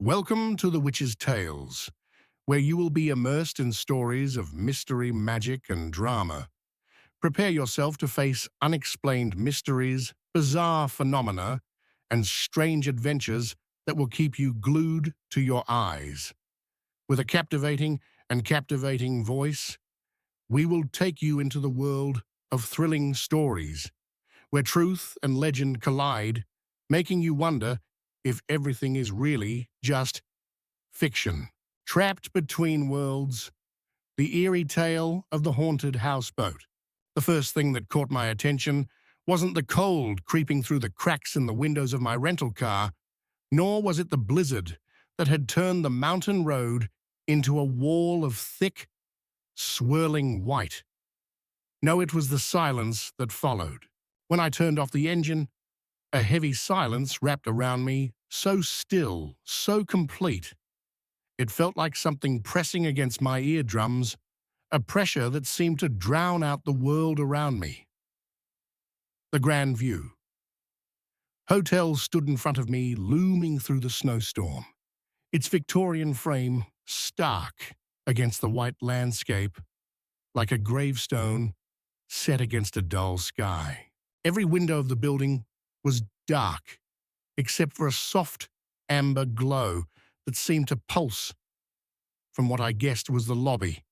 Welcome to The Witch's Tales, where you will be immersed in stories of mystery, magic, and drama. Prepare yourself to face unexplained mysteries, bizarre phenomena, and strange adventures that will keep you glued to your eyes. With a captivating voice, we will take you into the world of thrilling stories, where truth and legend collide, making you wonder if everything is really just fiction. Trapped between worlds, the eerie tale of the haunted houseboat. The first thing that caught my attention wasn't the cold creeping through the cracks in the windows of my rental car, nor was it the blizzard that had turned the mountain road into a wall of thick, swirling white. No, it was the silence that followed. When I turned off the engine, a heavy silence wrapped around me, so still, so complete. It felt like something pressing against my eardrums, a pressure that seemed to drown out the world around me. The grand view. Hotel stood in front of me, looming through the snowstorm, its Victorian frame stark against the white landscape, like a gravestone set against a dull sky. Every window of the building was dark, except for a soft amber glow that seemed to pulse from what I guessed was the lobby.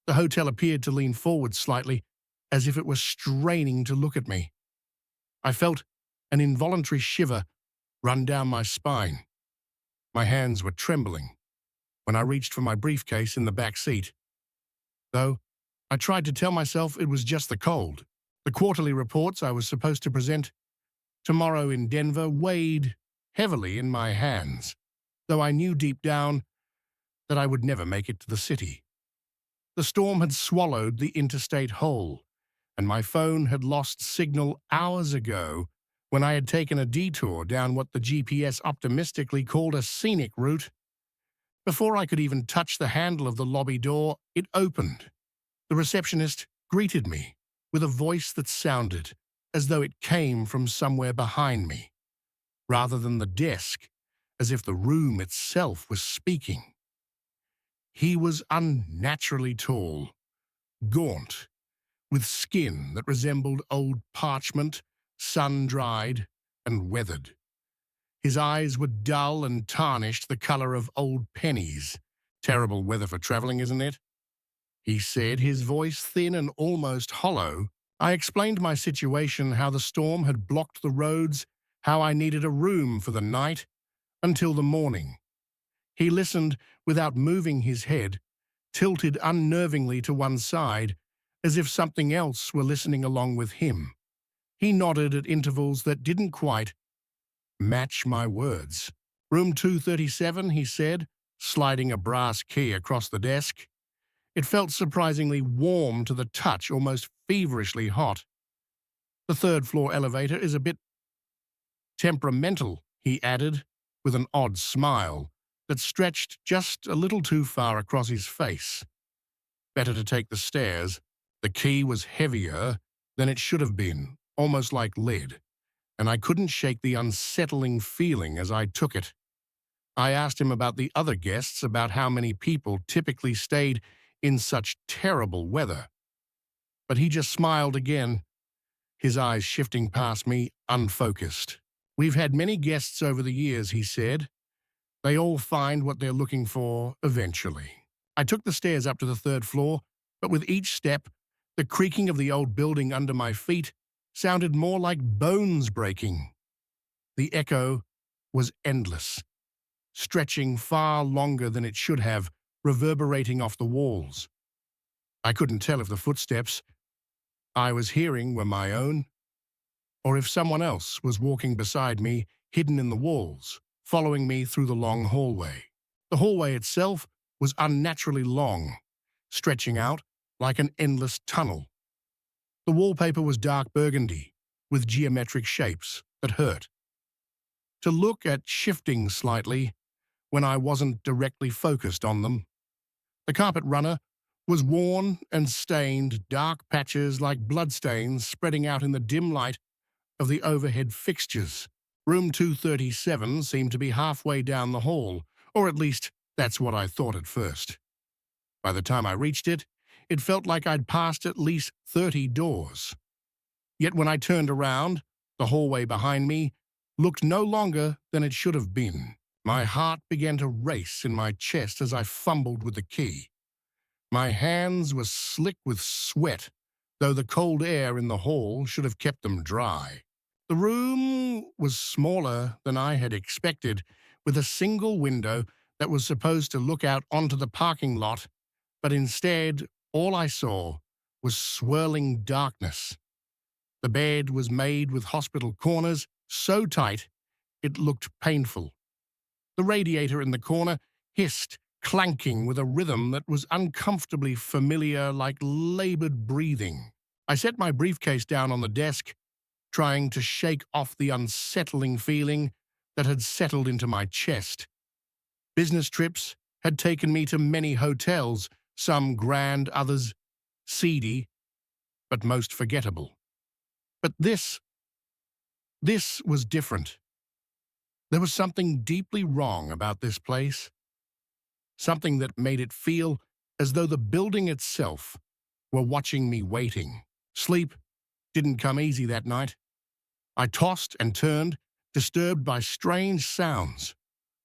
The hotel appeared to lean forward slightly, as if it were straining to look at me. I felt an involuntary shiver run down my spine. My hands were trembling when I reached for my briefcase in the back seat, though I tried to tell myself it was just the cold. The quarterly reports I was supposed to present tomorrow in Denver weighed heavily in my hands, though I knew deep down that I would never make it to the city. The storm had swallowed the interstate whole, and my phone had lost signal hours ago when I had taken a detour down what the GPS optimistically called a scenic route. Before I could even touch the handle of the lobby door, it opened. The receptionist greeted me with a voice that sounded as though it came from somewhere behind me, rather than the desk, as if the room itself was speaking. He was unnaturally tall, gaunt, with skin that resembled old parchment, sun-dried and weathered. His eyes were dull and tarnished, the color of old pennies. Terrible weather for traveling, isn't it? He said, his voice thin and almost hollow. I explained my situation, how the storm had blocked the roads, how I needed a room for the night until the morning. He listened without moving his head, tilted unnervingly to one side, as if something else were listening along with him. He nodded at intervals that didn't quite match my words. Room 237, he said, sliding a brass key across the desk. It felt surprisingly warm to the touch, almost feverishly hot. The third-floor elevator is a bit temperamental, he added, with an odd smile that stretched just a little too far across his face. Better to take the stairs. The key was heavier than it should have been, almost like lead, and I couldn't shake the unsettling feeling as I took it. I asked him about the other guests, about how many people typically stayed in such terrible weather. But he just smiled again, his eyes shifting past me, unfocused. We've had many guests over the years, he said. They all find what they're looking for eventually. I took the stairs up to the third floor, but with each step, the creaking of the old building under my feet sounded more like bones breaking. The echo was endless, stretching far longer than it should have, reverberating off the walls. I couldn't tell if the footsteps I was hearing were my own, or if someone else was walking beside me, hidden in the walls, following me through the long hallway. The hallway itself was unnaturally long, stretching out like an endless tunnel. The wallpaper was dark burgundy, with geometric shapes that hurt to look at, shifting slightly when I wasn't directly focused on them. The carpet runner was worn and stained, dark patches like bloodstains spreading out in the dim light of the overhead fixtures. Room 237 seemed to be halfway down the hall, Or at least, that's what I thought at first. By the time I reached it, it felt like I'd passed at least 30 doors. Yet when I turned around, the hallway behind me looked no longer than it should have been. My heart began to race in my chest as I fumbled with the key. My hands were slick with sweat, though the cold air in the hall should have kept them dry. The room was smaller than I had expected, with a single window that was supposed to look out onto the parking lot, but instead all I saw was swirling darkness. The bed was made with hospital corners, so tight it looked painful. The radiator in the corner hissed, clanking with a rhythm that was uncomfortably familiar, like labored breathing. I set my briefcase down on the desk, trying to shake off the unsettling feeling that had settled into my chest. Business trips had taken me to many hotels, some grand, others seedy, but most forgettable. But this was different. There was something deeply wrong about this place, something that made it feel as though the building itself were watching me waiting. Sleep didn't come easy that night. I tossed and turned, disturbed by strange sounds.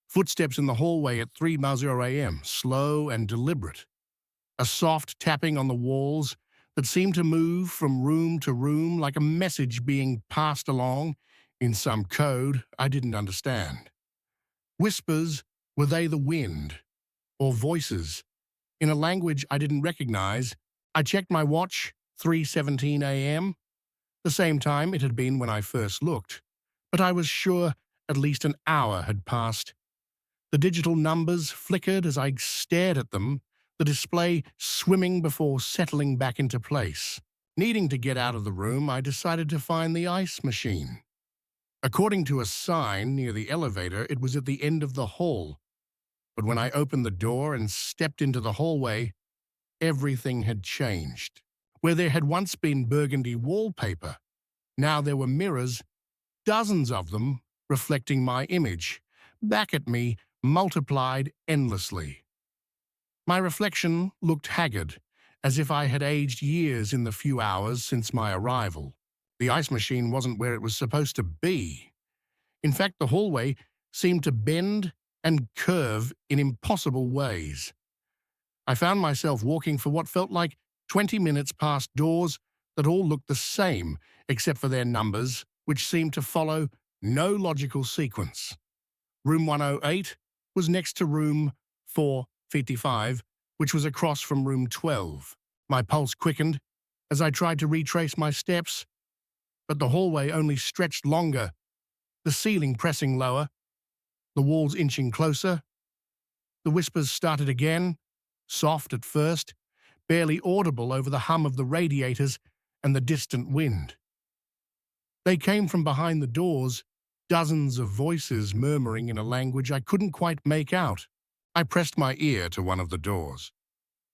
Footsteps in the hallway at 3:00 a.m., slow and deliberate. A soft tapping on the walls that seemed to move from room to room like a message being passed along in some code I didn't understand. Whispers, were they the wind? Or voices? In a language I didn't recognize, I checked my watch, 3:17 a.m., the same time it had been when I first looked, but I was sure at least an hour had passed. The digital numbers flickered as I stared at them, the display swimming before settling back into place. Needing to get out of the room, I decided to find the ice machine. According to a sign near the elevator, it was at the end of the hall. But when I opened the door and stepped into the hallway, everything had changed. Where there had once been burgundy wallpaper, now there were mirrors, dozens of them, reflecting my image, back at me, multiplied endlessly. My reflection looked haggard, as if I had aged years in the few hours since my arrival. The ice machine wasn't where it was supposed to be. In fact, the hallway seemed to bend and curve in impossible ways. I found myself walking for what felt like 20 minutes past doors that all looked the same, except for their numbers, which seemed to follow no logical sequence. Room 108 was next to room 455, which was across from room 12. My pulse quickened as I tried to retrace my steps, but the hallway only stretched longer, the ceiling pressing lower, the walls inching closer. The whispers started again, soft at first, barely audible over the hum of the radiators and the distant wind. They came from behind the doors, dozens of voices murmuring in a language I couldn't quite make out. I pressed my ear to one of the doors,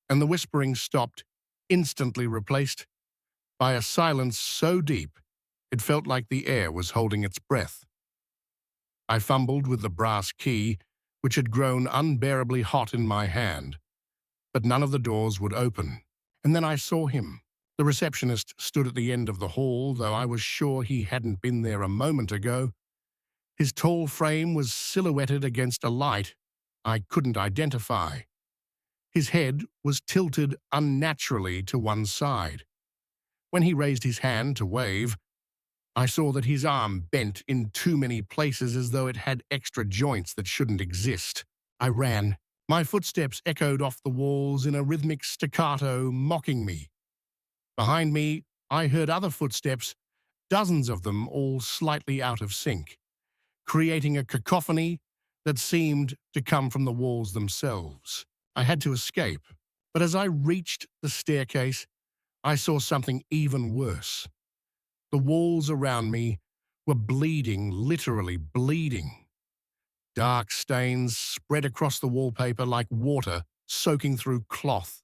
and the whispering stopped, instantly replaced by a silence so deep it felt like the air was holding its breath. I fumbled with the brass key, which had grown unbearably hot in my hand, but none of the doors would open. And then I saw him. The receptionist stood at the end of the hall, though I was sure he hadn't been there a moment ago. His tall frame was silhouetted against a light I couldn't identify. His head was tilted unnaturally to one side. When he raised his hand to wave, I saw that his arm bent in too many places as though it had extra joints that shouldn't exist. I ran. My footsteps echoed off the walls in a rhythmic staccato, mocking me. Behind me, I heard other footsteps, dozens of them all slightly out of sync, creating a cacophony that seemed to come from the walls themselves. I had to escape, but as I reached the staircase, I saw something even worse. The walls around me were bleeding, literally bleeding. Dark stains spread across the wallpaper like water soaking through cloth.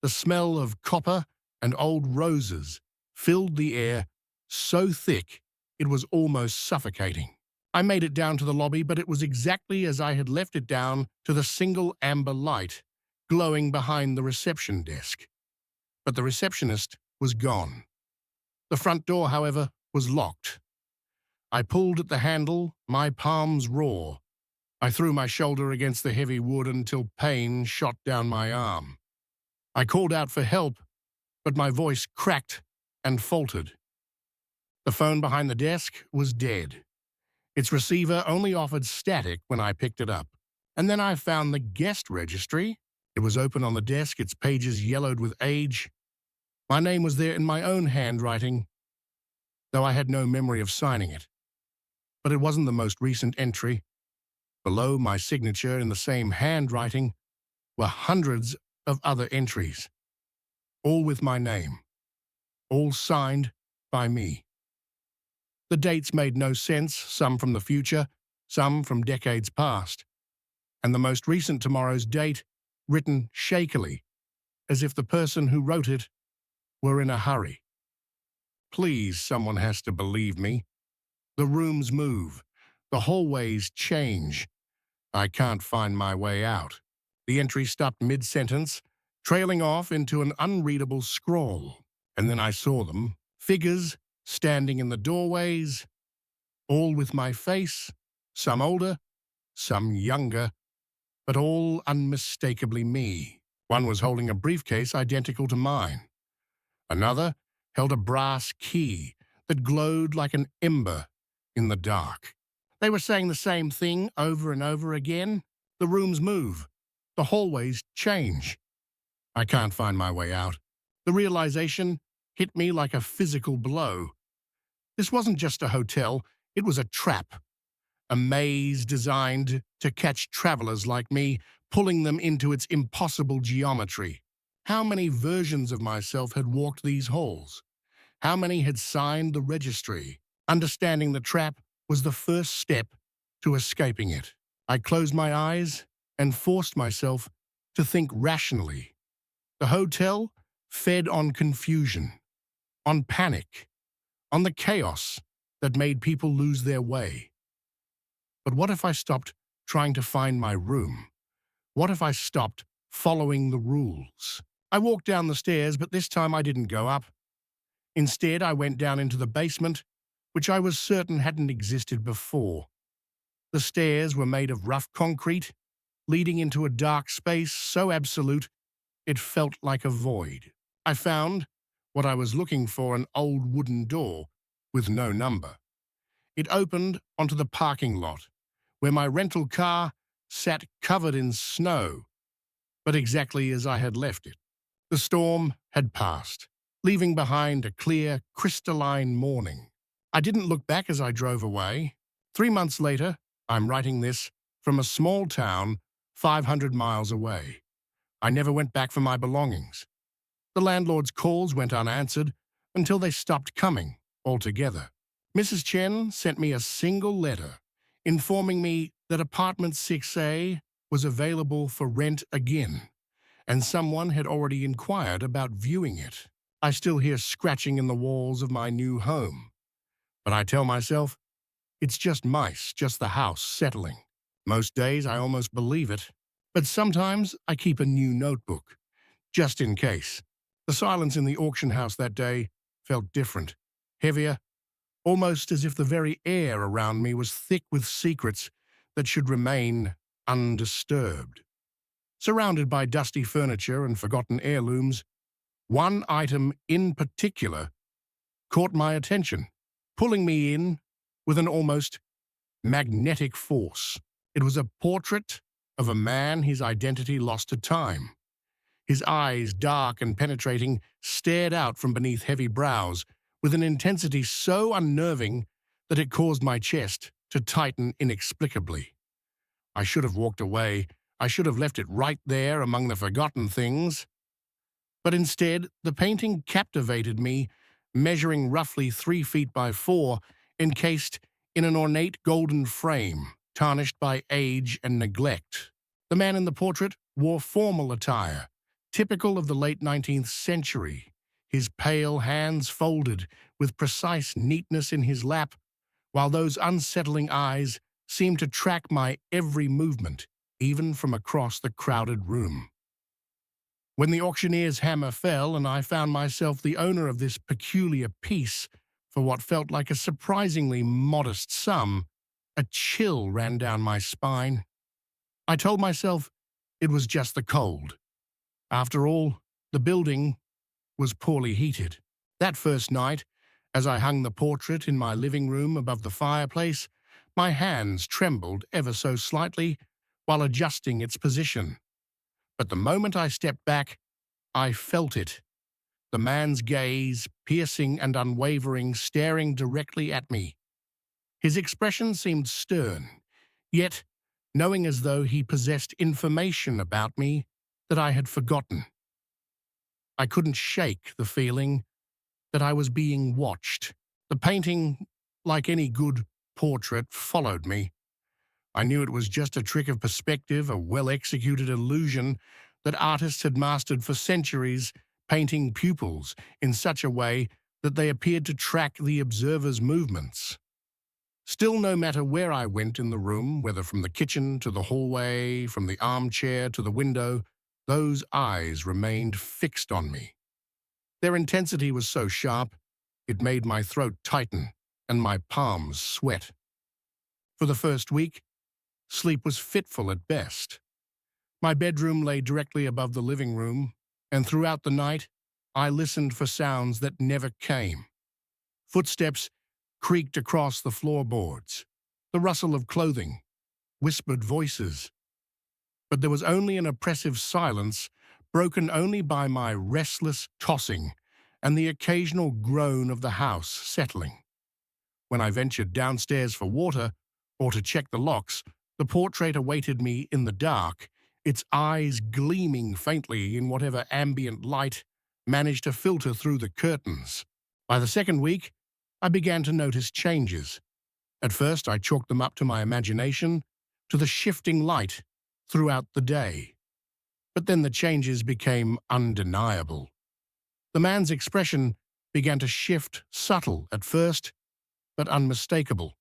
The smell of copper and old roses filled the air so thick it was almost suffocating. I made it down to the lobby, but it was exactly as I had left it down to the single amber light glowing behind the reception desk. But the receptionist was gone. The front door, however, was locked. I pulled at the handle, my palms raw. I threw my shoulder against the heavy wood until pain shot down my arm. I called out for help, but my voice cracked and faltered. The phone behind the desk was dead. Its receiver only offered static when I picked it up. And then I found the guest registry. It was open on the desk, its pages yellowed with age. My name was there in my own handwriting, though I had no memory of signing it. But it wasn't the most recent entry. Below my signature in the same handwriting were hundreds of other entries, all with my name, all signed by me. The dates made no sense, some from the future, some from decades past, and the most recent tomorrow's date written shakily, as if the person who wrote it were in a hurry. Please, someone has to believe me. The rooms move. The hallways change. I can't find my way out. The entry stopped mid-sentence, trailing off into an unreadable scrawl. And then I saw them, figures standing in the doorways, all with my face, some older, some younger, but all unmistakably me. One was holding a briefcase identical to mine. Another held a brass key that glowed like an ember in the dark. They were saying the same thing over and over again. The rooms move. The hallways change. I can't find my way out. The realization hit me like a physical blow. This wasn't just a hotel, it was a trap. A maze designed to catch travelers like me, pulling them into its impossible geometry. How many versions of myself had walked these halls? How many had signed the registry? Understanding the trap was the first step to escaping it. I closed my eyes and forced myself to think rationally. The hotel fed on confusion, on panic, on the chaos that made people lose their way. But what if I stopped trying to find my room? What if I stopped following the rules? I walked down the stairs, but this time I didn't go up. Instead, I went down into the basement, which I was certain hadn't existed before. The stairs were made of rough concrete, leading into a dark space so absolute it felt like a void. I found what I was looking for, an old wooden door with no number. It opened onto the parking lot, where my rental car sat covered in snow, but exactly as I had left it. The storm had passed, leaving behind a clear, crystalline morning. I didn't look back as I drove away. 3 months later, I'm writing this from a small town 500 miles away. I never went back for my belongings. The landlord's calls went unanswered until they stopped coming altogether. Mrs. Chen sent me a single letter informing me that apartment 6A was available for rent again, and someone had already inquired about viewing it. I still hear scratching in the walls of my new home, but I tell myself it's just mice, just the house settling. Most days I almost believe it, but sometimes I keep a new notebook, just in case. The silence in the auction house that day felt different, heavier, almost as if the very air around me was thick with secrets that should remain undisturbed. Surrounded by dusty furniture and forgotten heirlooms, one item in particular caught my attention, pulling me in with an almost magnetic force. It was a portrait of a man his identity lost to time. His eyes, dark and penetrating, stared out from beneath heavy brows with an intensity so unnerving that it caused my chest to tighten inexplicably. I should have walked away. I should have left it right there among the forgotten things. But instead, the painting captivated me, measuring roughly 3 feet by 4, encased in an ornate golden frame, tarnished by age and neglect. The man in the portrait wore formal attire, typical of the late 19th century, his pale hands folded with precise neatness in his lap, while those unsettling eyes seemed to track my every movement, even from across the crowded room. When the auctioneer's hammer fell and I found myself the owner of this peculiar piece for what felt like a surprisingly modest sum, a chill ran down my spine. I told myself it was just the cold. After all, the building was poorly heated. That first night, as I hung the portrait in my living room above the fireplace, my hands trembled ever so slightly while adjusting its position. But the moment I stepped back, I felt it. The man's gaze, piercing and unwavering, staring directly at me. His expression seemed stern, yet knowing as though he possessed information about me that I had forgotten. I couldn't shake the feeling that I was being watched. The painting, like any good portrait, followed me. I knew it was just a trick of perspective, a well-executed illusion that artists had mastered for centuries, painting pupils in such a way that they appeared to track the observer's movements. Still, no matter where I went in the room, whether from the kitchen to the hallway, from the armchair to the window, those eyes remained fixed on me. Their intensity was so sharp, it made my throat tighten and my palms sweat. For the first week, sleep was fitful at best. My bedroom lay directly above the living room, and throughout the night, I listened for sounds that never came. Footsteps creaked across the floorboards, the rustle of clothing, whispered voices. But there was only an oppressive silence, broken only by my restless tossing and the occasional groan of the house settling. When I ventured downstairs for water or to check the locks, the portrait awaited me in the dark, its eyes gleaming faintly in whatever ambient light managed to filter through the curtains. By the second week, I began to notice changes. At first, I chalked them up to my imagination, to the shifting light throughout the day. But then the changes became undeniable. The man's expression began to shift, subtle at first, but unmistakable.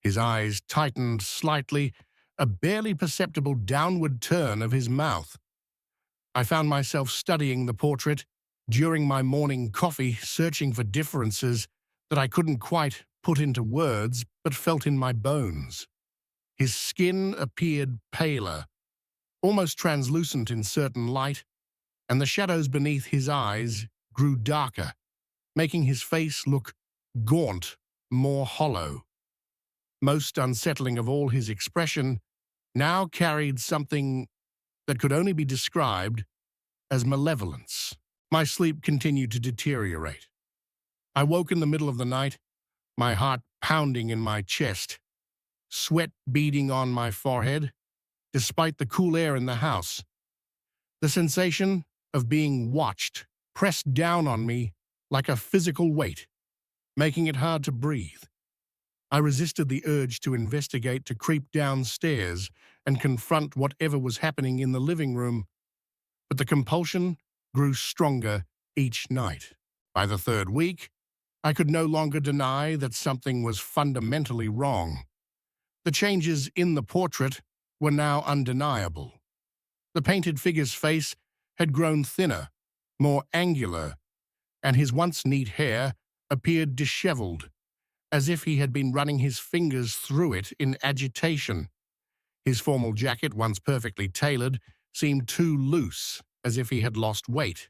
His eyes tightened slightly, a barely perceptible downward turn of his mouth. I found myself studying the portrait during my morning coffee, searching for differences that I couldn't quite put into words but felt in my bones. His skin appeared paler, almost translucent in certain light, and the shadows beneath his eyes grew darker, making his face look gaunt, more hollow. Most unsettling of all, his expression now carried something that could only be described as malevolence. My sleep continued to deteriorate. I woke in the middle of the night, my heart pounding in my chest, sweat beading on my forehead, despite the cool air in the house. The sensation of being watched pressed down on me like a physical weight, making it hard to breathe. I resisted the urge to investigate, to creep downstairs and confront whatever was happening in the living room, but the compulsion grew stronger each night. By the third week, I could no longer deny that something was fundamentally wrong. The changes in the portrait were now undeniable. The painted figure's face had grown thinner, more angular, and his once neat hair appeared disheveled, as if he had been running his fingers through it in agitation. His formal jacket, once perfectly tailored, seemed too loose, as if he had lost weight.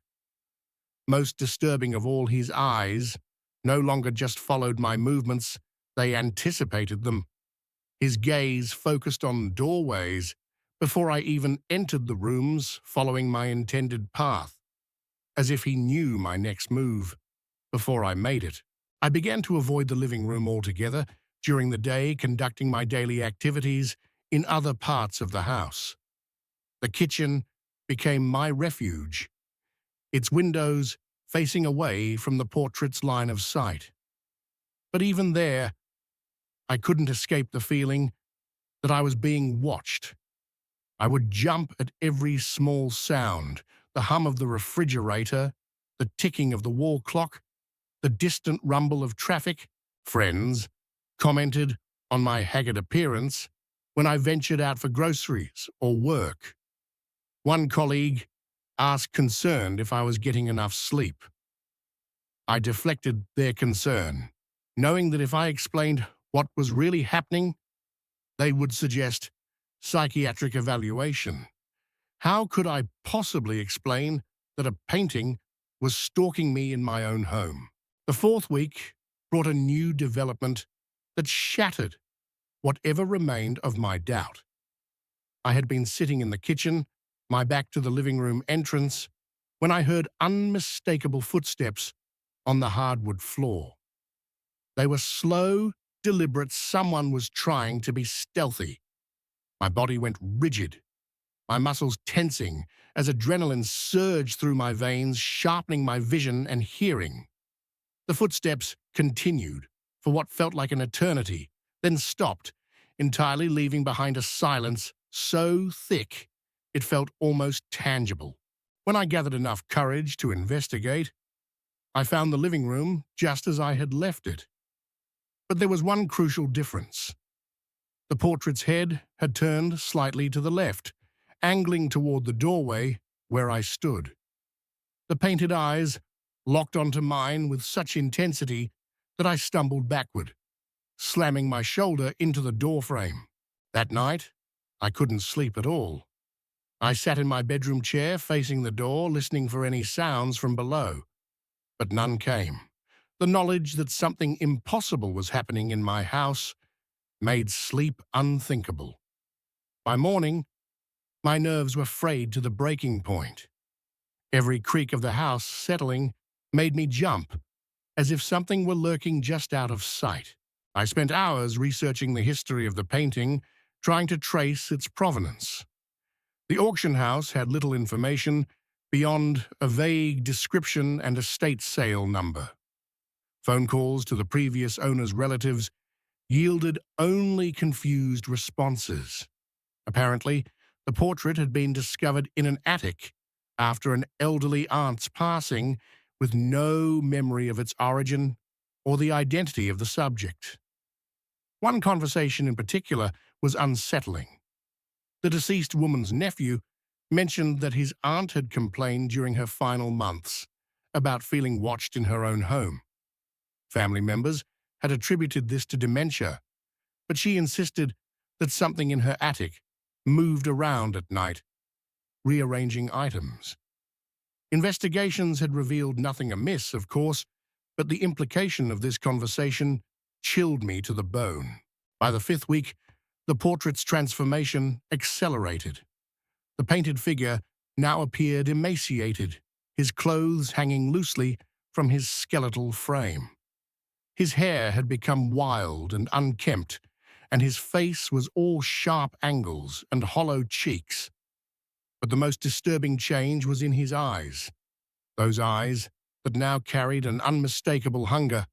Most disturbing of all, his eyes no longer just followed my movements, they anticipated them. His gaze focused on doorways before I even entered the rooms, following my intended path, as if he knew my next move before I made it. I began to avoid the living room altogether during the day, conducting my daily activities in other parts of the house. The kitchen became my refuge, its windows facing away from the portrait's line of sight. But even there, I couldn't escape the feeling that I was being watched. I would jump at every small sound, the hum of the refrigerator, the ticking of the wall clock, the distant rumble of traffic. Friends, commented on my haggard appearance when I ventured out for groceries or work. One colleague asked concerned if I was getting enough sleep. I deflected their concern, knowing that if I explained what was really happening, they would suggest psychiatric evaluation. How could I possibly explain that a painting was stalking me in my own home? The fourth week brought a new development that shattered whatever remained of my doubt. I had been sitting in the kitchen, my back to the living room entrance, when I heard unmistakable footsteps on the hardwood floor. They were slow, deliberate. Someone was trying to be stealthy. My body went rigid, my muscles tensing as adrenaline surged through my veins, sharpening my vision and hearing. The footsteps continued for what felt like an eternity, then stopped, entirely leaving behind a silence so thick it felt almost tangible. When I gathered enough courage to investigate, I found the living room just as I had left it. But there was one crucial difference. The portrait's head had turned slightly to the left, angling toward the doorway where I stood. The painted eyes locked onto mine with such intensity that I stumbled backward, slamming my shoulder into the doorframe. That night, I couldn't sleep at all. I sat in my bedroom chair facing the door, listening for any sounds from below. But none came. The knowledge that something impossible was happening in my house made sleep unthinkable. By morning, my nerves were frayed to the breaking point. Every creak of the house settling made me jump, as if something were lurking just out of sight. I spent hours researching the history of the painting, trying to trace its provenance. The auction house had little information beyond a vague description and estate sale number. Phone calls to the previous owner's relatives yielded only confused responses. Apparently, the portrait had been discovered in an attic after an elderly aunt's passing, with no memory of its origin or the identity of the subject. One conversation in particular was unsettling. The deceased woman's nephew mentioned that his aunt had complained during her final months about feeling watched in her own home. Family members had attributed this to dementia, but she insisted that something in her attic moved around at night, rearranging items. Investigations had revealed nothing amiss, of course, but the implication of this conversation chilled me to the bone. By the fifth week, the portrait's transformation accelerated. The painted figure now appeared emaciated, his clothes hanging loosely from his skeletal frame. His hair had become wild and unkempt, and his face was all sharp angles and hollow cheeks. But the most disturbing change was in his eyes. Those eyes that now carried an unmistakable hunger,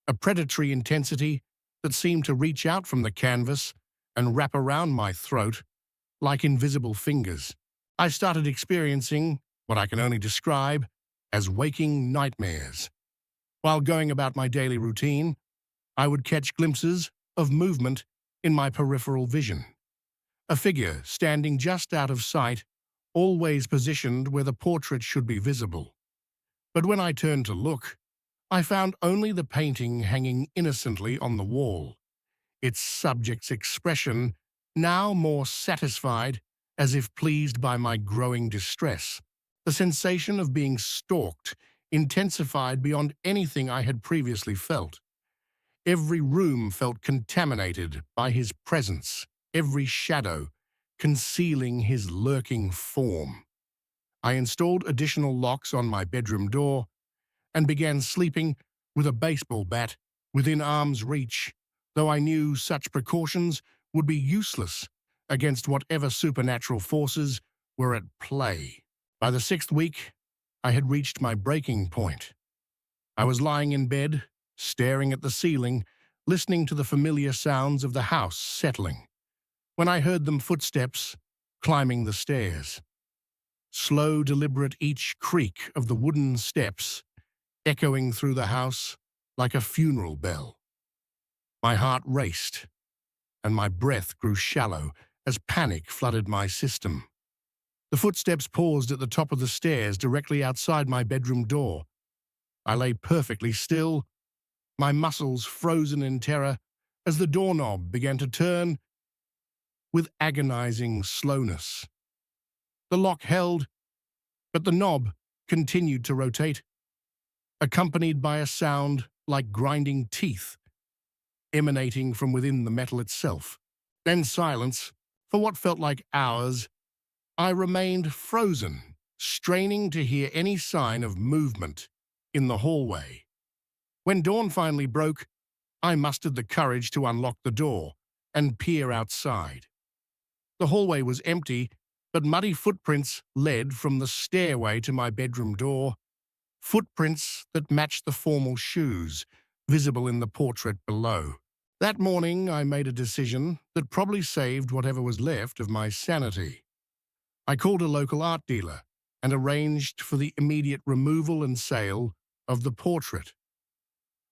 a predatory intensity that seemed to reach out from the canvas and wrap around my throat like invisible fingers. I started experiencing what I can only describe as waking nightmares. While going about my daily routine, I would catch glimpses of movement in my peripheral vision. A figure standing just out of sight, always positioned where the portrait should be visible. But when I turned to look, I found only the painting hanging innocently on the wall, its subject's expression now more satisfied, as if pleased by my growing distress. The sensation of being stalked intensified beyond anything I had previously felt. Every room felt contaminated by his presence, every shadow concealing his lurking form. I installed additional locks on my bedroom door and began sleeping with a baseball bat within arm's reach, though I knew such precautions would be useless against whatever supernatural forces were at play. By the sixth week, I had reached my breaking point. I was lying in bed, staring at the ceiling, listening to the familiar sounds of the house settling, when I heard them footsteps climbing the stairs. Slow, deliberate, each creak of the wooden steps echoing through the house like a funeral bell. My heart raced, and my breath grew shallow as panic flooded my system. The footsteps paused at the top of the stairs directly outside my bedroom door. I lay perfectly still, my muscles frozen in terror, as the doorknob began to turn with agonizing slowness. The lock held, but the knob continued to rotate, accompanied by a sound like grinding teeth emanating from within the metal itself. Then silence. For what felt like hours, I remained frozen, straining to hear any sign of movement in the hallway. When dawn finally broke, I mustered the courage to unlock the door and peer outside. The hallway was empty, but muddy footprints led from the stairway to my bedroom door, footprints that matched the formal shoes visible in the portrait below. That morning, I made a decision that probably saved whatever was left of my sanity. I called a local art dealer and arranged for the immediate removal and sale of the portrait.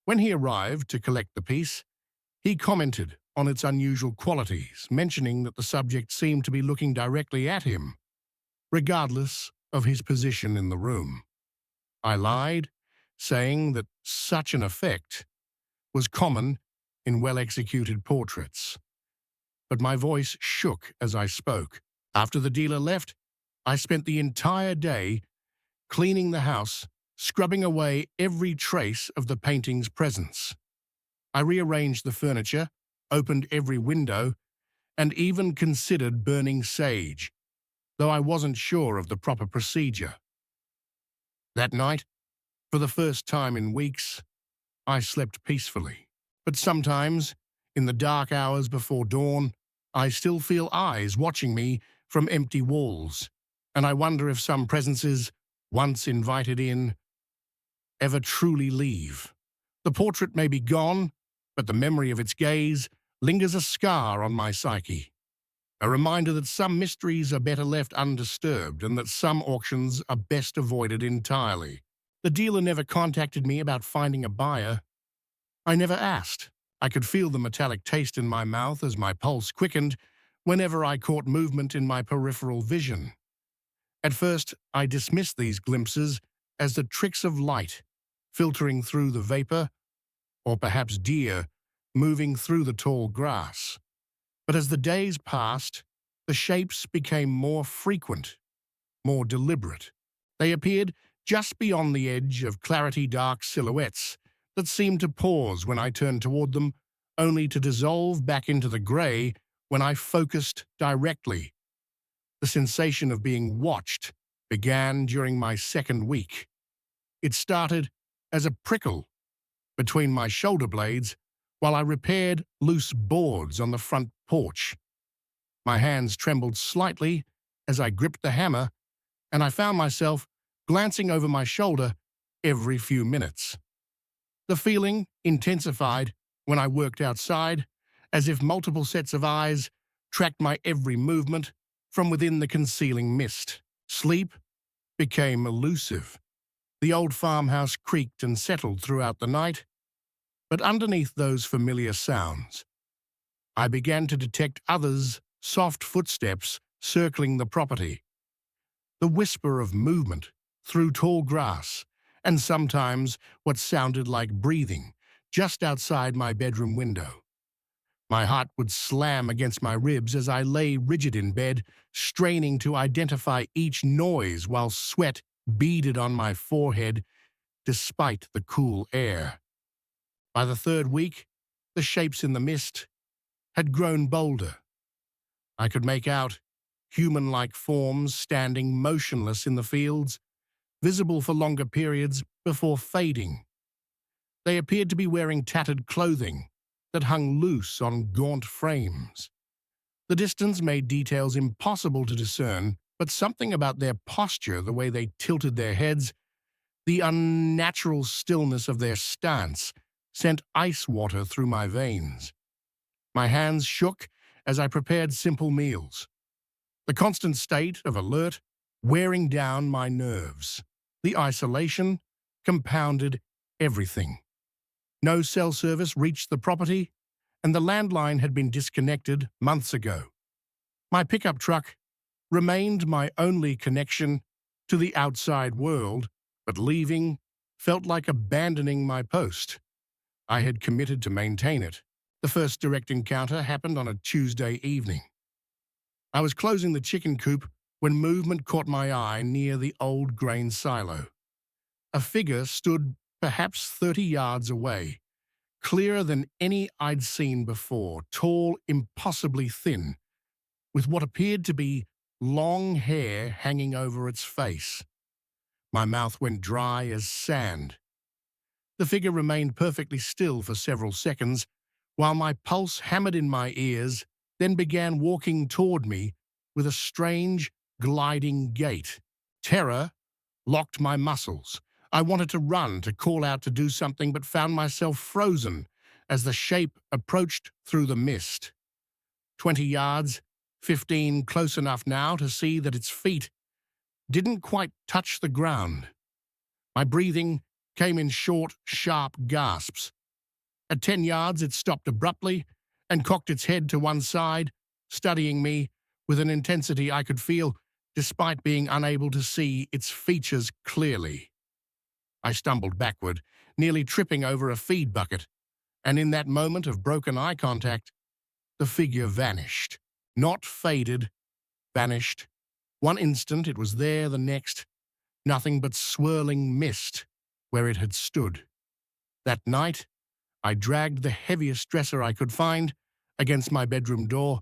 When he arrived to collect the piece, he commented on its unusual qualities, mentioning that the subject seemed to be looking directly at him, regardless of his position in the room. I lied, saying that such an effect was common in well-executed portraits. But my voice shook as I spoke. After the dealer left, I spent the entire day cleaning the house, scrubbing away every trace of the painting's presence. I rearranged the furniture, opened every window, and even considered burning sage, though I wasn't sure of the proper procedure. That night, for the first time in weeks, I slept peacefully. But sometimes, in the dark hours before dawn, I still feel eyes watching me from empty walls, and I wonder if some presences, once invited in, ever truly leave. The portrait may be gone, but the memory of its gaze lingers a scar on my psyche, a reminder that some mysteries are better left undisturbed and that some auctions are best avoided entirely. The dealer never contacted me about finding a buyer. I never asked. I could feel the metallic taste in my mouth as my pulse quickened whenever I caught movement in my peripheral vision. At first, I dismissed these glimpses as the tricks of light, filtering through the vapor, or perhaps deer moving through the tall grass. But as the days passed, the shapes became more frequent, more deliberate. They appeared just beyond the edge of clarity-dark silhouettes that seemed to pause when I turned toward them, only to dissolve back into the gray when I focused directly. The sensation of being watched began during my second week. It started as a prickle between my shoulder blades while I repaired loose boards on the front porch. My hands trembled slightly as I gripped the hammer, and I found myself glancing over my shoulder every few minutes. The feeling intensified when I worked outside, as if multiple sets of eyes tracked my every movement from within the concealing mist. Sleep became elusive. The old farmhouse creaked and settled throughout the night, but underneath those familiar sounds, I began to detect others' soft footsteps circling the property. The whisper of movement through tall grass, and sometimes what sounded like breathing just outside my bedroom window. My heart would slam against my ribs as I lay rigid in bed, straining to identify each noise while sweat beaded on my forehead despite the cool air. By the third week, the shapes in the mist had grown bolder. I could make out human-like forms standing motionless in the fields, visible for longer periods before fading. They appeared to be wearing tattered clothing that hung loose on gaunt frames. The distance made details impossible to discern, but something about their posture, the way they tilted their heads, the unnatural stillness of their stance, sent ice water through my veins. My hands shook as I prepared simple meals, the constant state of alert wearing down my nerves. The isolation compounded everything. No cell service reached the property, and the landline had been disconnected months ago. My pickup truck remained my only connection to the outside world, but leaving felt like abandoning my post. I had committed to maintain it. The first direct encounter happened on a Tuesday evening. I was closing the chicken coop when movement caught my eye near the old grain silo. A figure stood perhaps 30 yards away, clearer than any I'd seen before, tall, impossibly thin, with what appeared to be long hair hanging over its face. My mouth went dry as sand. The figure remained perfectly still for several seconds, while my pulse hammered in my ears, then began walking toward me with a strange, gliding gait. Terror locked my muscles. I wanted to run, to call out, to do something, but found myself frozen as the shape approached through the mist. 20 yards, 15 close enough now to see that its feet didn't quite touch the ground. My breathing came in short, sharp gasps. At 10 yards, it stopped abruptly and cocked its head to one side, studying me with an intensity I could feel despite being unable to see its features clearly. I stumbled backward, nearly tripping over a feed bucket, and in that moment of broken eye contact, the figure vanished. Not faded, vanished. One instant it was there, the next, nothing but swirling mist where it had stood. That night, I dragged the heaviest dresser I could find against my bedroom door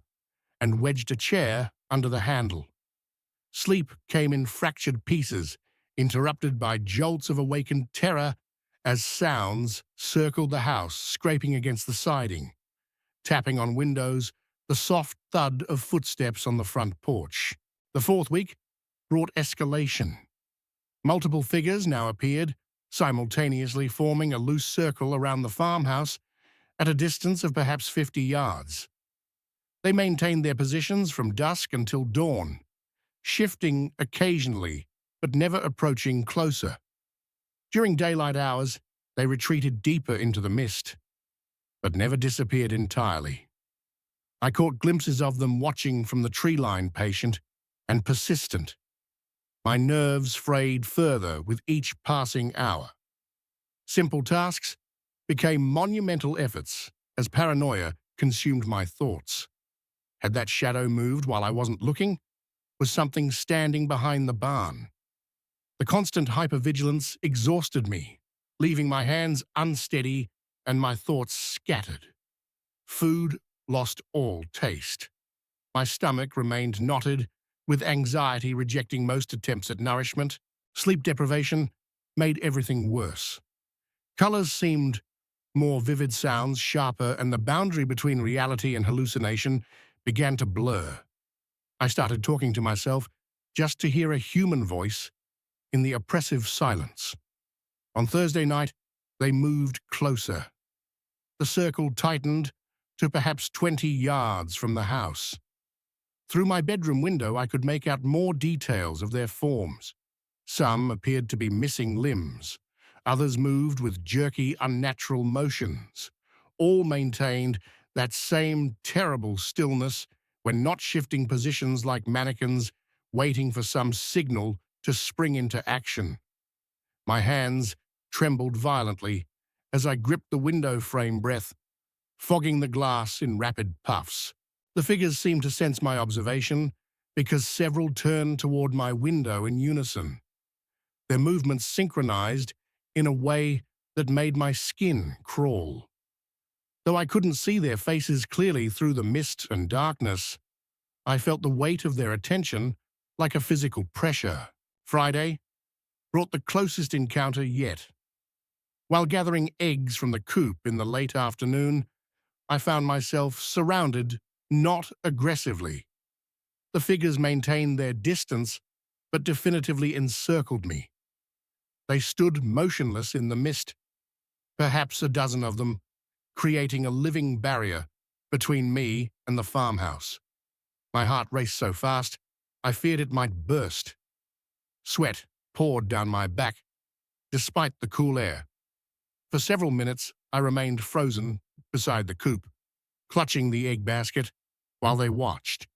and wedged a chair under the handle. Sleep came in fractured pieces, interrupted by jolts of awakened terror as sounds circled the house, scraping against the siding, tapping on windows, the soft thud of footsteps on the front porch. The fourth week brought escalation. Multiple figures now appeared, simultaneously forming a loose circle around the farmhouse at a distance of perhaps 50 yards. They maintained their positions from dusk until dawn, shifting occasionally, but never approaching closer. During daylight hours, they retreated deeper into the mist, but never disappeared entirely. I caught glimpses of them watching from the tree-line, patient and persistent. My nerves frayed further with each passing hour. Simple tasks became monumental efforts as paranoia consumed my thoughts. Had that shadow moved while I wasn't looking? Was something standing behind the barn? The constant hypervigilance exhausted me, leaving my hands unsteady and my thoughts scattered. Food lost all taste. My stomach remained knotted, with anxiety rejecting most attempts at nourishment. Sleep deprivation made everything worse. Colors seemed more vivid, sounds sharper, and the boundary between reality and hallucination began to blur. I started talking to myself just to hear a human voice in the oppressive silence. On Thursday night, they moved closer. The circle tightened to perhaps 20 yards from the house. Through my bedroom window, I could make out more details of their forms. Some appeared to be missing limbs. Others moved with jerky, unnatural motions. All maintained that same terrible stillness when not shifting positions like mannequins, waiting for some signal to spring into action. My hands trembled violently as I gripped the window frame, breath fogging the glass in rapid puffs. The figures seemed to sense my observation because several turned toward my window in unison. Their movements synchronized in a way that made my skin crawl. Though I couldn't see their faces clearly through the mist and darkness, I felt the weight of their attention like a physical pressure. Friday brought the closest encounter yet. While gathering eggs from the coop in the late afternoon, I found myself surrounded, not aggressively. The figures maintained their distance, but definitively encircled me. They stood motionless in the mist, perhaps a dozen of them, creating a living barrier between me and the farmhouse. My heart raced so fast, I feared it might burst. Sweat poured down my back, despite the cool air. For several minutes, I remained frozen beside the coop, clutching the egg basket while they watched.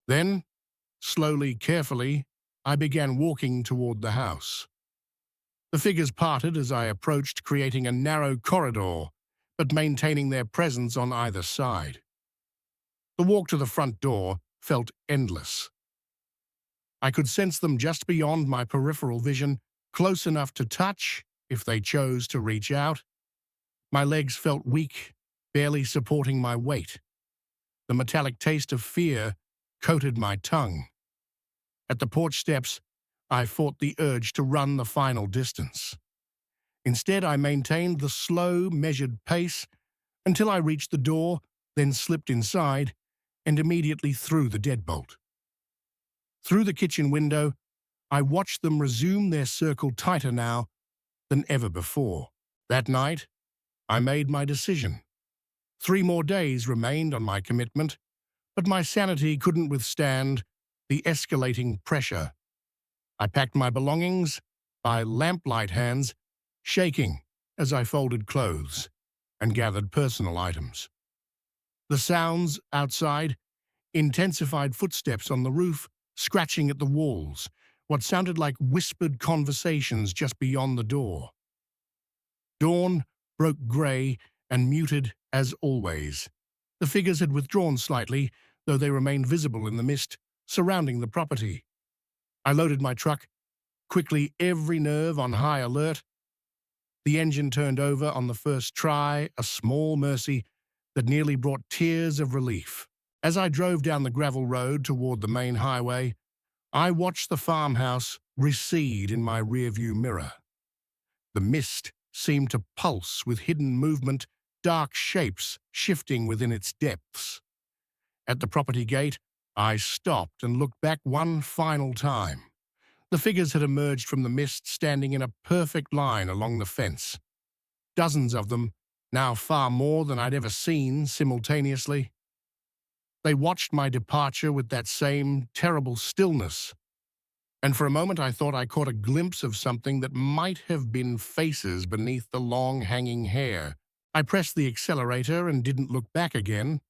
Then, slowly, carefully, I began walking toward the house. The figures parted as I approached, creating a narrow corridor, but maintaining their presence on either side. The walk to the front door felt endless. I could sense them just beyond my peripheral vision, close enough to touch if they chose to reach out. My legs felt weak, barely supporting my weight. The metallic taste of fear coated my tongue. At the porch steps, I fought the urge to run the final distance. Instead, I maintained the slow, measured pace until I reached the door, then slipped inside and immediately threw the deadbolt. Through the kitchen window, I watched them resume their circle tighter now than ever before. That night, I made my decision. 3 more days remained on my commitment, but my sanity couldn't withstand the escalating pressure. I packed my belongings by lamplight hands, shaking as I folded clothes and gathered personal items. The sounds outside, intensified footsteps on the roof, scratching at the walls, what sounded like whispered conversations just beyond the door. Dawn broke grey and muted as always. The figures had withdrawn slightly, though they remained visible in the mist surrounding the property. I loaded my truck, quickly, every nerve on high alert. The engine turned over on the first try, a small mercy that nearly brought tears of relief. As I drove down the gravel road toward the main highway, I watched the farmhouse recede in my rearview mirror. The mist seemed to pulse with hidden movement, dark shapes shifting within its depths. At the property gate, I stopped and looked back one final time. The figures had emerged from the mist, standing in a perfect line along the fence. Dozens of them, now far more than I'd ever seen simultaneously. They watched my departure with that same terrible stillness, and for a moment I thought I caught a glimpse of something that might have been faces beneath the long hanging hair. I pressed the accelerator and didn't look back again.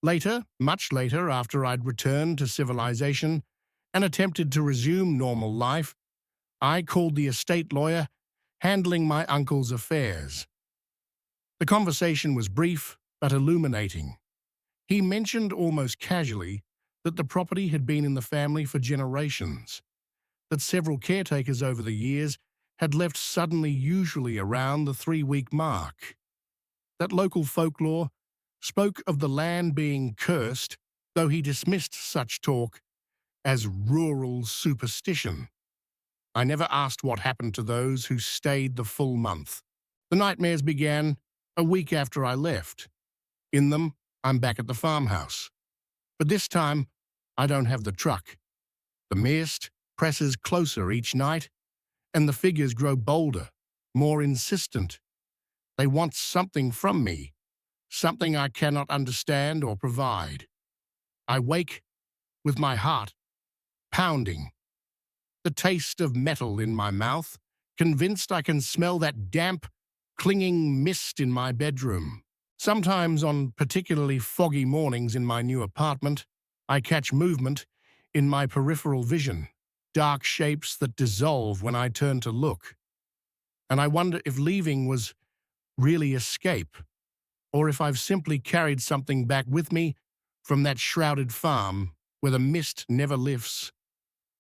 Later, much later, after I'd returned to civilization and attempted to resume normal life, I called the estate lawyer, handling my uncle's affairs. The conversation was brief but illuminating. He mentioned almost casually that the property had been in the family for generations, that several caretakers over the years had left suddenly, usually around the 3-week mark. That local folklore spoke of the land being cursed, though he dismissed such talk as rural superstition. I never asked what happened to those who stayed the full month. The nightmares began a week after I left. In them, I'm back at the farmhouse. But this time, I don't have the truck. The mist presses closer each night, and the figures grow bolder, more insistent. They want something from me, something I cannot understand or provide. I wake with my heart pounding, the taste of metal in my mouth, convinced I can smell that damp, clinging mist in my bedroom. Sometimes on particularly foggy mornings in my new apartment, I catch movement in my peripheral vision, dark shapes that dissolve when I turn to look. And I wonder if leaving was really escape, or if I've simply carried something back with me from that shrouded farm where the mist never lifts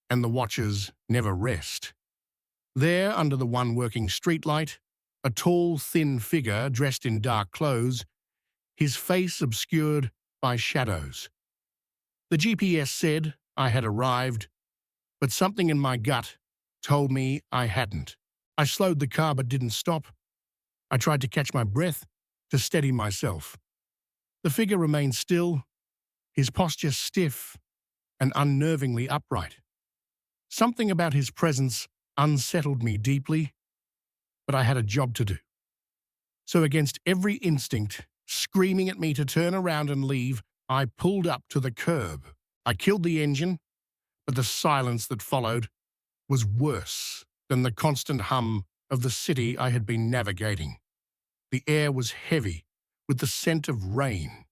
and the watchers never rest. There, under the one working streetlight, a tall, thin figure dressed in dark clothes, his face obscured by shadows. The GPS said I had arrived, but something in my gut told me I hadn't. I slowed the car but didn't stop. I tried to catch my breath, to steady myself. The figure remained still, his posture stiff and unnervingly upright. Something about his presence unsettled me deeply, but I had a job to do. So against every instinct, screaming at me to turn around and leave, I pulled up to the curb. I killed the engine, but the silence that followed was worse than the constant hum of the city I had been navigating. The air was heavy with the scent of rain,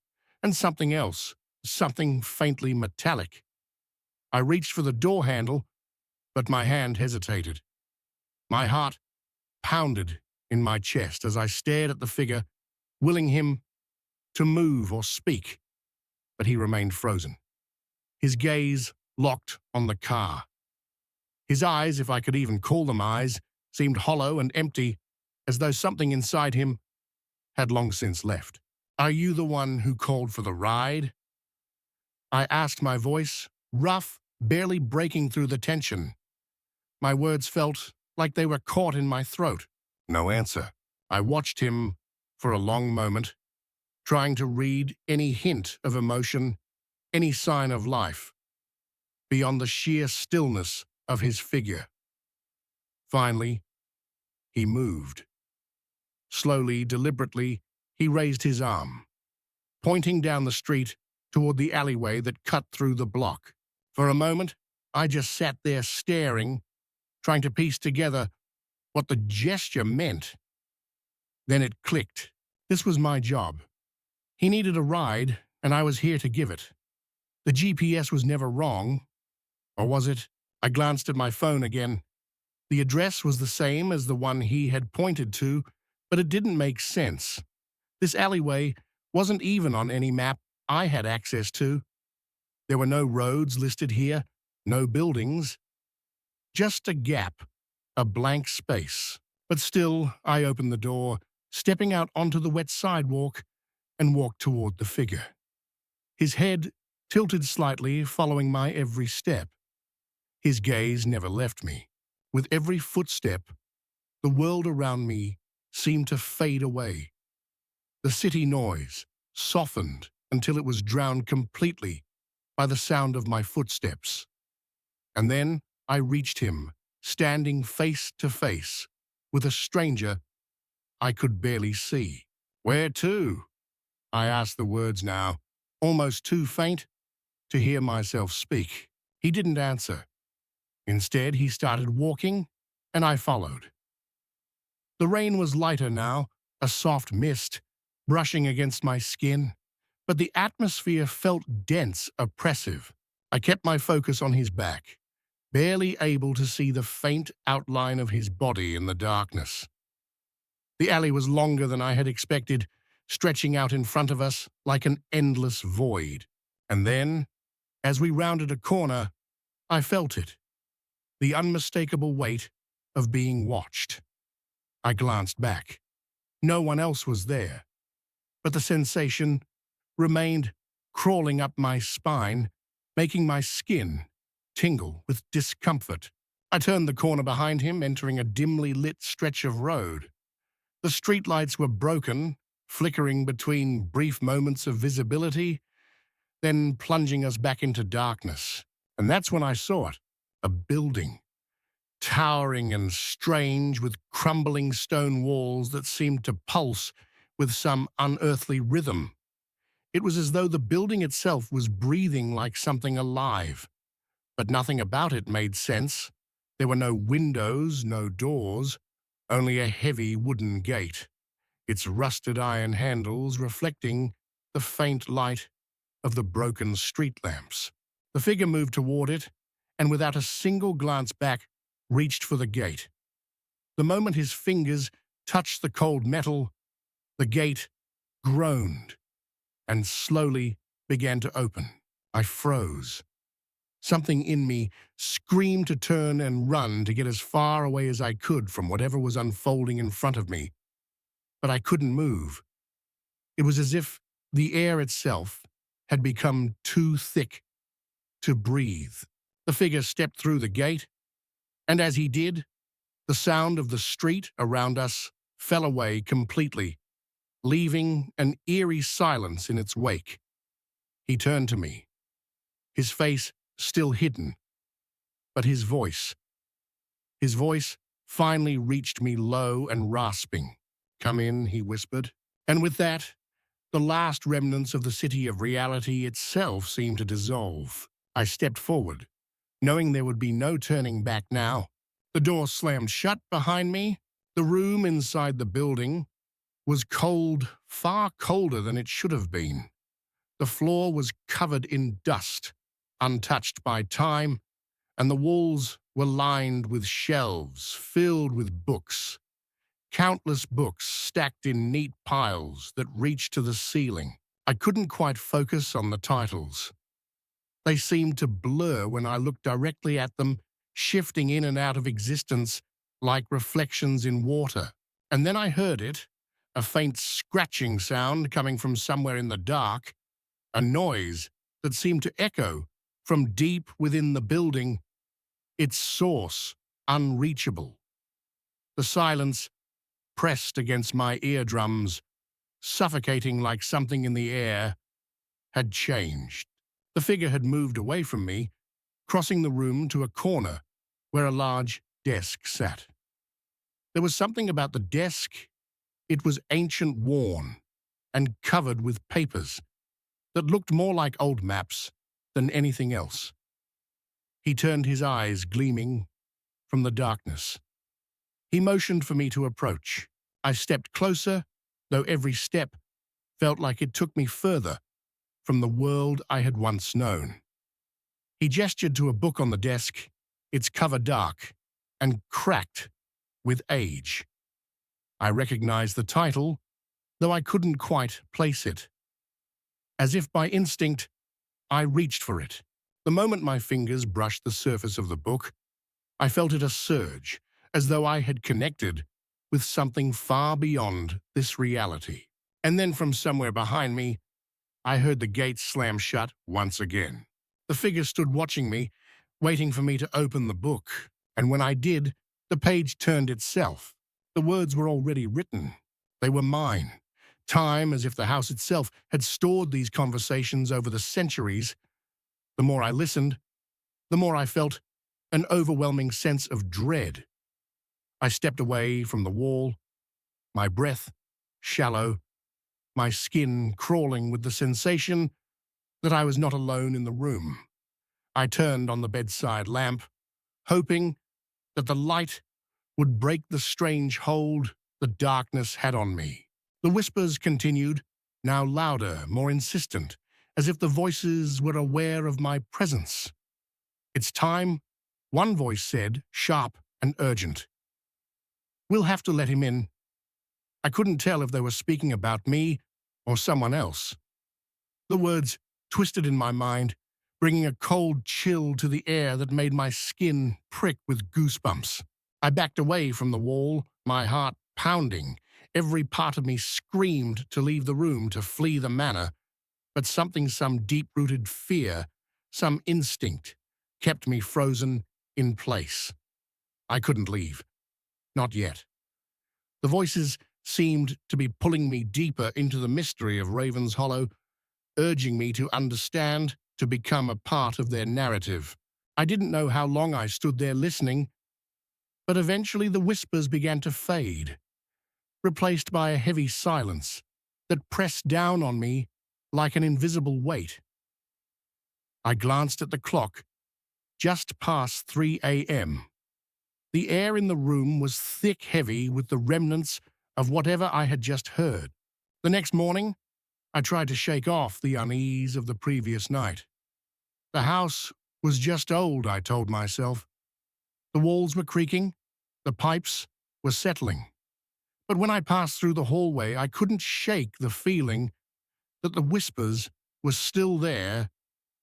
and something else, something faintly metallic. I reached for the door handle, but my hand hesitated. My heart pounded in my chest as I stared at the figure, willing him to move or speak, but he remained frozen. His gaze locked on the car. His eyes, if I could even call them eyes, seemed hollow and empty, as though something inside him had long since left. "Are you the one who called for the ride?" I asked, my voice rough, barely breaking through the tension. My words felt like they were caught in my throat. No answer. I watched him for a long moment, trying to read any hint of emotion, any sign of life, beyond the sheer stillness of his figure. Finally, he moved. Slowly, deliberately, he raised his arm, pointing down the street toward the alleyway that cut through the block. For a moment, I just sat there staring, trying to piece together what the gesture meant. Then it clicked. This was my job. He needed a ride, and I was here to give it. The GPS was never wrong. Or was it? I glanced at my phone again. The address was the same as the one he had pointed to, but it didn't make sense. This alleyway wasn't even on any map I had access to. There were no roads listed here, no buildings. Just a gap, a blank space. But still, I opened the door, stepping out onto the wet sidewalk, and walked toward the figure. His head tilted slightly, following my every step. His gaze never left me. With every footstep, the world around me seemed to fade away. The city noise softened until it was drowned completely by the sound of my footsteps. And then I reached him, standing face to face with a stranger I could barely see. "Where to?" I asked, the words now almost too faint to hear myself speak. He didn't answer. Instead, he started walking, and I followed. The rain was lighter now, a soft mist brushing against my skin, but the atmosphere felt dense, oppressive. I kept my focus on his back, barely able to see the faint outline of his body in the darkness. The alley was longer than I had expected, stretching out in front of us like an endless void. And then, as we rounded a corner, I felt it, the unmistakable weight of being watched. I glanced back. No one else was there, but the sensation remained crawling up my spine, making my skin tingle with discomfort. I turned the corner behind him, entering a dimly lit stretch of road. The streetlights were broken, flickering between brief moments of visibility, then plunging us back into darkness. And that's when I saw it, a building, towering and strange, with crumbling stone walls that seemed to pulse with some unearthly rhythm. It was as though the building itself was breathing like something alive, but nothing about it made sense. There were no windows, no doors, only a heavy wooden gate, its rusted iron handles reflecting the faint light of the broken street lamps. The figure moved toward it, and without a single glance back, reached for the gate. The moment his fingers touched the cold metal, the gate groaned and slowly began to open. I froze. Something in me screamed to turn and run to get as far away as I could from whatever was unfolding in front of me. But I couldn't move. It was as if the air itself had become too thick to breathe. The figure stepped through the gate, and as he did, the sound of the street around us fell away completely, leaving an eerie silence in its wake. He turned to me, his face still hidden, but his voice finally reached me low and rasping. "Come in," he whispered. And with that, the last remnants of the city of reality itself seemed to dissolve. I stepped forward, knowing there would be no turning back now. The door slammed shut behind me. The room inside the building was cold, far colder than it should have been. The floor was covered in dust, untouched by time, and the walls were lined with shelves filled with books, countless books stacked in neat piles that reached to the ceiling. I couldn't quite focus on the titles. They seemed to blur when I looked directly at them, shifting in and out of existence like reflections in water. And then I heard it, a faint scratching sound coming from somewhere in the dark, a noise that seemed to echo from deep within the building, its source unreachable. The silence pressed against my eardrums, suffocating like something in the air had changed. The figure had moved away from me, crossing the room to a corner where a large desk sat. There was something about the desk. It was ancient, worn, and covered with papers that looked more like old maps than anything else. He turned his eyes gleaming from the darkness. He motioned for me to approach. I stepped closer, though every step felt like it took me further from the world I had once known. He gestured to a book on the desk, its cover dark and cracked with age. I recognized the title, though I couldn't quite place it. As if by instinct, I reached for it. The moment my fingers brushed the surface of the book, I felt it a surge, as though I had connected with something far beyond this reality. And then from somewhere behind me, I heard the gate slam shut once again. The figure stood watching me, waiting for me to open the book, and when I did, the page turned itself. The words were already written. They were mine. Time, as if the house itself had stored these conversations over the centuries. The more I listened, the more I felt an overwhelming sense of dread. I stepped away from the wall, my breath shallow, my skin crawling with the sensation that I was not alone in the room. I turned on the bedside lamp, hoping that the light would break the strange hold the darkness had on me. The whispers continued, now louder, more insistent, as if the voices were aware of my presence. "It's time," one voice said, sharp and urgent. "We'll have to let him in." I couldn't tell if they were speaking about me or someone else. The words twisted in my mind, bringing a cold chill to the air that made my skin prick with goosebumps. I backed away from the wall, my heart pounding. Every part of me screamed to leave the room, to flee the manor, but some deep-rooted fear, some instinct, kept me frozen in place. I couldn't leave. Not yet. The voices seemed to be pulling me deeper into the mystery of Raven's Hollow, urging me to understand, to become a part of their narrative. I didn't know how long I stood there listening, but eventually the whispers began to fade, replaced by a heavy silence that pressed down on me like an invisible weight. I glanced at the clock, just past 3 a.m. The air in the room was thick, heavy with the remnants of whatever I had just heard. The next morning, I tried to shake off the unease of the previous night. The house was just old, I told myself. The walls were creaking, the pipes were settling. But when I passed through the hallway, I couldn't shake the feeling that the whispers were still there,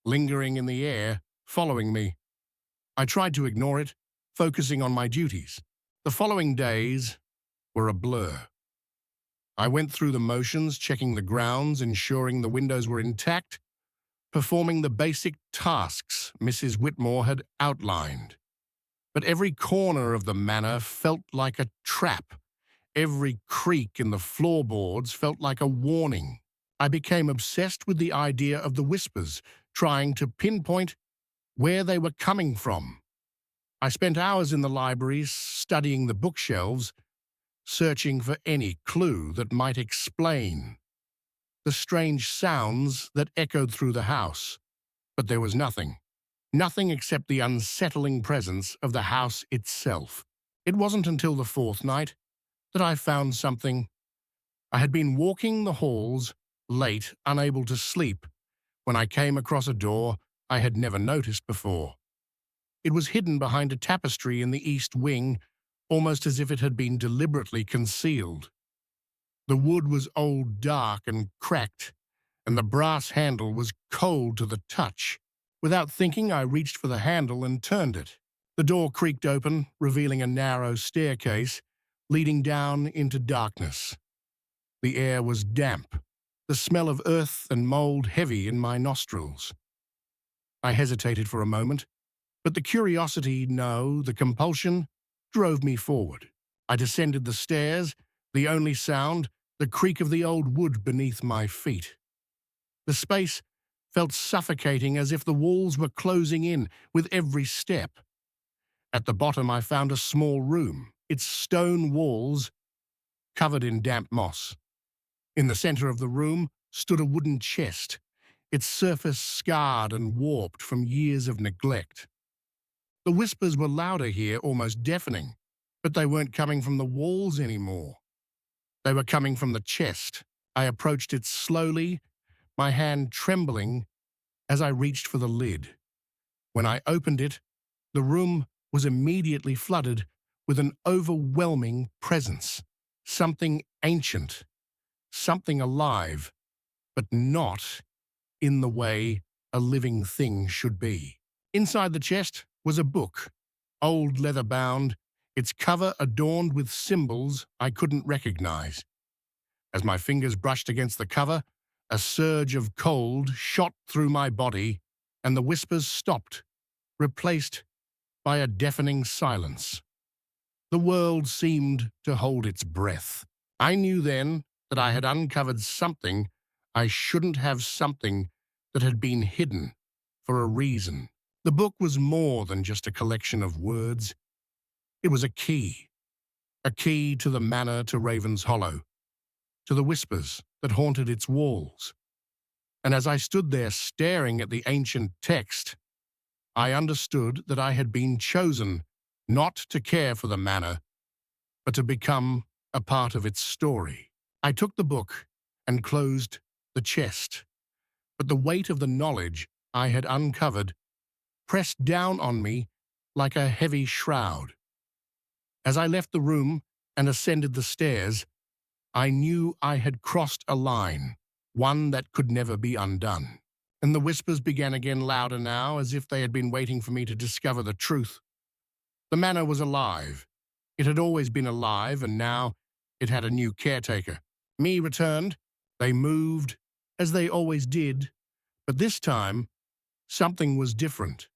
lingering in the air, following me. I tried to ignore it, focusing on my duties. The following days were a blur. I went through the motions, checking the grounds, ensuring the windows were intact, performing the basic tasks Mrs. Whitmore had outlined. But every corner of the manor felt like a trap. Every creak in the floorboards felt like a warning. I became obsessed with the idea of the whispers, trying to pinpoint where they were coming from. I spent hours in the libraries, studying the bookshelves, searching for any clue that might explain the strange sounds that echoed through the house. But there was nothing. Nothing except the unsettling presence of the house itself. It wasn't until the fourth night that I found something. I had been walking the halls late, unable to sleep, when I came across a door I had never noticed before. It was hidden behind a tapestry in the east wing, almost as if it had been deliberately concealed. The wood was old, dark, and cracked, and the brass handle was cold to the touch. Without thinking, I reached for the handle and turned it. The door creaked open, revealing a narrow staircase leading down into darkness. The air was damp, the smell of earth and mold heavy in my nostrils. I hesitated for a moment, but the curiosity, no, the compulsion, drove me forward. I descended the stairs, the only sound, the creak of the old wood beneath my feet. The space felt suffocating, as if the walls were closing in with every step. At the bottom I found a small room, its stone walls covered in damp moss. In the center of the room stood a wooden chest, its surface scarred and warped from years of neglect. The whispers were louder here, almost deafening, but they weren't coming from the walls anymore. They were coming from the chest. I approached it slowly, my hand trembling as I reached for the lid. When I opened it, the room was immediately flooded with an overwhelming presence. Something ancient, something alive, but not in the way a living thing should be. Inside the chest was a book, old leather-bound, its cover adorned with symbols I couldn't recognize. As my fingers brushed against the cover, a surge of cold shot through my body, and the whispers stopped, replaced by a deafening silence. The world seemed to hold its breath. I knew then that I had uncovered something I shouldn't have, something that had been hidden for a reason. The book was more than just a collection of words. It was a key to the manor to Raven's Hollow, to the whispers that haunted its walls. And as I stood there staring at the ancient text, I understood that I had been chosen not to care for the manor, but to become a part of its story. I took the book and closed the chest, but the weight of the knowledge I had uncovered pressed down on me like a heavy shroud. As I left the room and ascended the stairs, I knew I had crossed a line, one that could never be undone. And the whispers began again, louder now, as if they had been waiting for me to discover the truth. The manor was alive. It had always been alive, and now it had a new caretaker. Me returned. They moved, as they always did, but this time, something was different.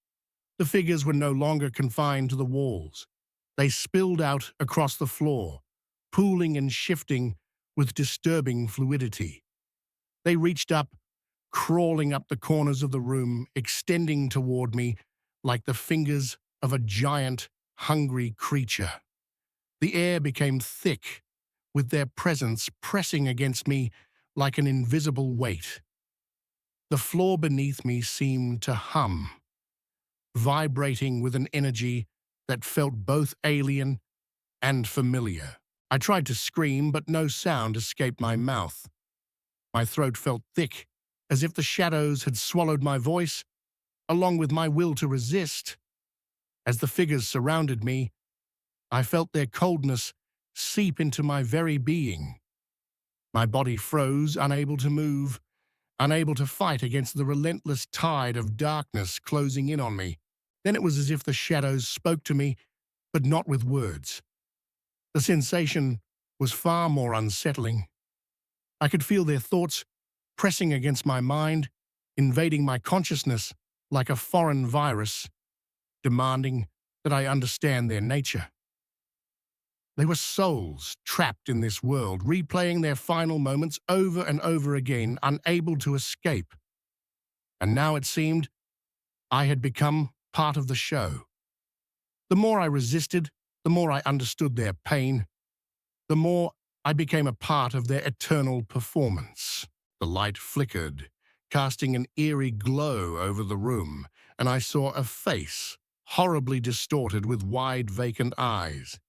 The figures were no longer confined to the walls. They spilled out across the floor, pooling and shifting with disturbing fluidity. They reached up, crawling up the corners of the room, extending toward me like the fingers of a giant, hungry creature. The air became thick, with their presence pressing against me like an invisible weight. The floor beneath me seemed to hum, vibrating with an energy that felt both alien and familiar. I tried to scream, but no sound escaped my mouth. My throat felt thick, as if the shadows had swallowed my voice, along with my will to resist. As the figures surrounded me, I felt their coldness seep into my very being. My body froze, unable to move, unable to fight against the relentless tide of darkness closing in on me. Then it was as if the shadows spoke to me, but not with words. The sensation was far more unsettling. I could feel their thoughts pressing against my mind, invading my consciousness like a foreign virus, demanding that I understand their nature. They were souls trapped in this world, replaying their final moments over and over again, unable to escape. And now it seemed I had become part of the show. The more I resisted, the more I understood their pain, the more I became a part of their eternal performance. The light flickered, casting an eerie glow over the room, and I saw a face, horribly distorted with wide, vacant eyes.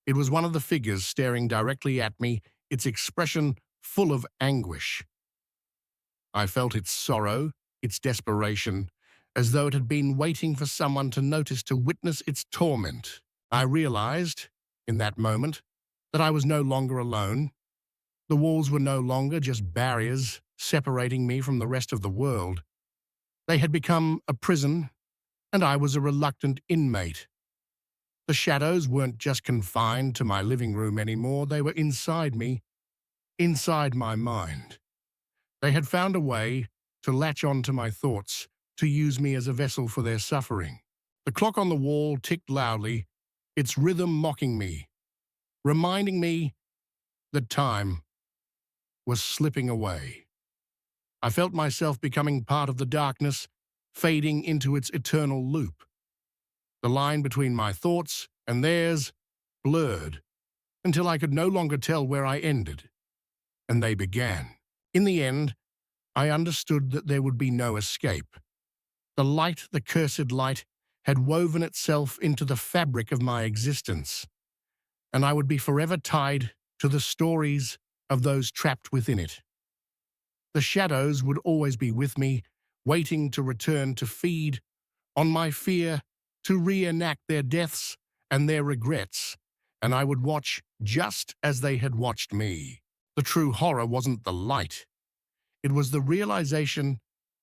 It was one of the figures staring directly at me, its expression full of anguish. I felt its sorrow, its desperation, as though it had been waiting for someone to notice to witness its torment. I realized, in that moment, that I was no longer alone. The walls were no longer just barriers separating me from the rest of the world. They had become a prison, and I was a reluctant inmate. The shadows weren't just confined to my living room anymore, they were inside me, inside my mind. They had found a way to latch on to my thoughts, to use me as a vessel for their suffering. The clock on the wall ticked loudly, its rhythm mocking me, reminding me that time was slipping away. I felt myself becoming part of the darkness, fading into its eternal loop. The line between my thoughts and theirs blurred until I could no longer tell where I ended and they began. In the end, I understood that there would be no escape. The light, the cursed light, had woven itself into the fabric of my existence, and I would be forever tied to the stories of those trapped within it. The shadows would always be with me, waiting to return to feed on my fear, to reenact their deaths and their regrets, and I would watch just as they had watched me. The true horror wasn't the light. It was the realization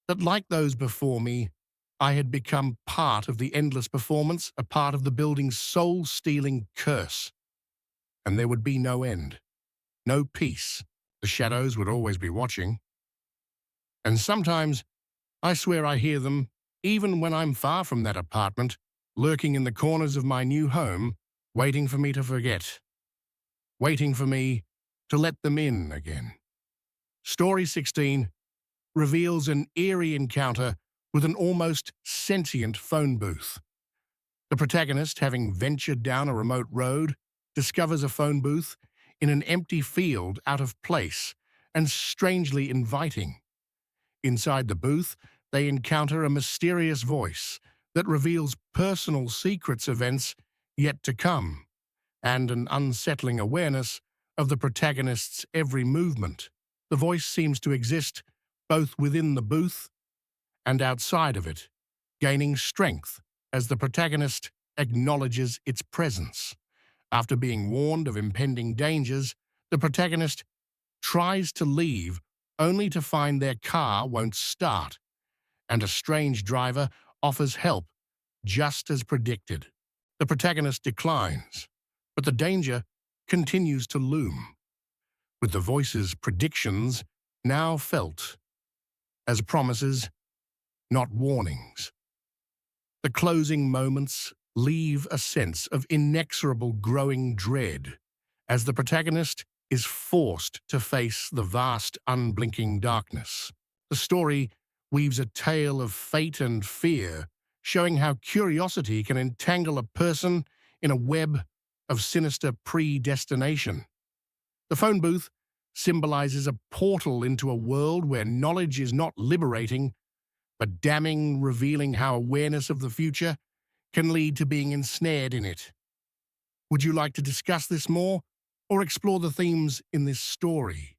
that, like those before me, I had become part of the endless performance, a part of the building's soul-stealing curse. And there would be no end, no peace. The shadows would always be watching. And sometimes, I swear I hear them, even when I'm far from that apartment, lurking in the corners of my new home, waiting for me to forget, waiting for me to let them in again. Story 16 reveals an eerie encounter with an almost sentient phone booth. The protagonist, having ventured down a remote road, discovers a phone booth in an empty field out of place and strangely inviting. Inside the booth, they encounter a mysterious voice that reveals personal secrets, events yet to come, and an unsettling awareness of the protagonist's every movement. The voice seems to exist both within the booth and outside of it, gaining strength as the protagonist acknowledges its presence. After being warned of impending dangers, the protagonist tries to leave only to find their car won't start, and a strange driver offers help just as predicted. The protagonist declines, but the danger continues to loom, with the voice's predictions now felt as promises, not warnings. The closing moments leave a sense of inexorable growing dread as the protagonist is forced to face the vast, unblinking darkness. The story weaves a tale of fate and fear, showing how curiosity can entangle a person in a web of sinister predestination. The phone booth symbolizes a portal into a world where knowledge is not liberating, but damning, revealing how awareness of the future can lead to being ensnared in it. Would you like to discuss this more, or explore the themes in this story?